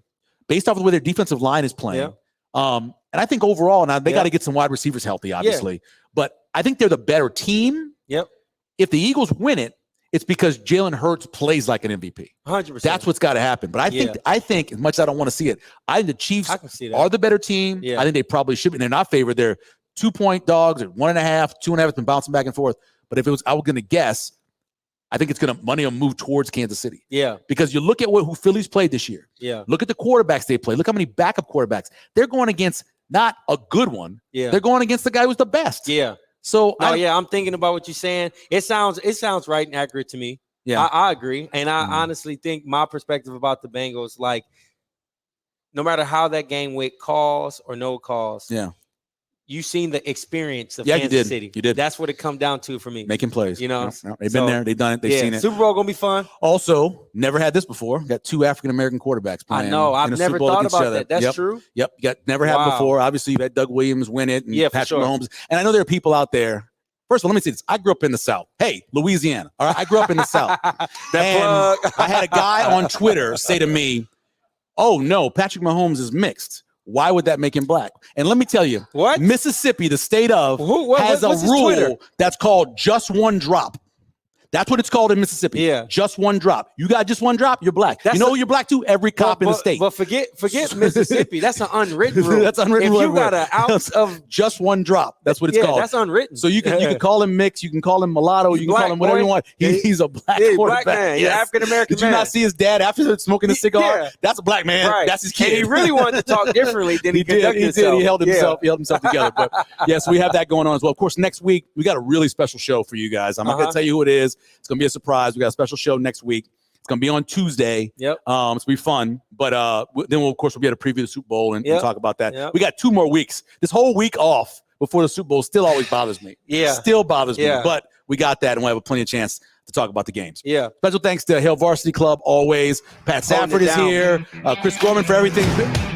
based off of the way their defensive line is playing. And I think overall, now they got to get some wide receivers healthy, obviously. But I think they're the better team. If the Eagles win it, it's because Jalen Hurts plays like an MVP. 100%. That's what's got to happen. But I think as much as I don't want to see it, I think the Chiefs are the better team. I think they probably should be. And they're not favored. They're 2-point dogs or 1.5, 2.5. It's been bouncing back and forth. But if it was, I was going to guess, I think money will move towards Kansas City. Because you look at who Philly's played this year. Look at the quarterbacks they play. Look how many backup quarterbacks. They're going against not a good one. They're going against the guy who's the best. So I'm thinking about what you're saying. It sounds right and accurate to me. I agree. And I honestly think my perspective about the Bengals, like, no matter how that game went, calls or no calls. You seen the experience of Kansas City. You did. That's what it come down to for me. Making plays. You know, they've been there. They've done it. They've seen it. Super Bowl gonna be fun. Also, never had this before. Got 2 African-American quarterbacks playing. I know. I've never thought about that. That's true. Never had before. Obviously, you've had Doug Williams win it and Patrick Mahomes. And I know there are people out there. First of all, let me say this. I grew up in the South. Hey, Louisiana. All right. I grew up in the South. I had a guy on Twitter say to me, "Oh, no, Patrick Mahomes is mixed. Why would that make him black?" And let me tell you, Mississippi, the state of, has a rule that's called just one drop. That's what it's called in Mississippi. Just one drop. You got just one drop, you're black. You know who you're black to? Every cop in the state. But forget Mississippi. That's an unwritten rule. That's unwritten rule. If you got an ounce of just one drop, that's what it's called. That's unwritten. So you can call him mixed, you can call him mulatto, you can call him whatever you want. He's a black quarterback. Black man. He's African American. Did you not see his dad after smoking a cigar? That's a black man. Right. That's his kid. And he really wanted to talk differently than he conducted himself. He held himself together. But yes, we have that going on as well. Of course, next week we got a really special show for you guys. I'm not going to tell you who it is. It's going to be a surprise. We got a special show next week. It's going to be on Tuesday. It's going to be fun. But then, of course, we'll be able to preview the Super Bowl and talk about that. We got 2 more weeks. This whole week off before the Super Bowl still always bothers me. Still bothers me. But we got that, and we'll have plenty of chance to talk about the games. Special thanks to Hill Varsity Club always. Pat Safford is here. Chris Gorman for everything.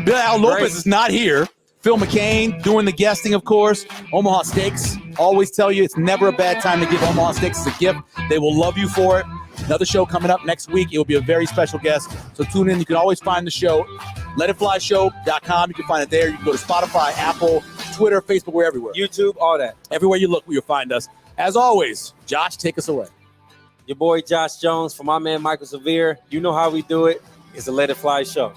Bill Al Lopez is not here. Phil McCain doing the guesting, of course. Omaha Steaks. Always tell you it's never a bad time to give Omaha Steaks as a gift. They will love you for it. Another show coming up next week. It will be a very special guest. So tune in. You can always find the show. LetItFlyShow.com. You can find it there. You can go to Spotify, Apple, Twitter, Facebook. We're everywhere. YouTube, all that. Everywhere you look, you'll find us. As always, Josh, take us away. Your boy Josh Jones for my man Michael Severe. You know how we do it. It's a Let It Fly show.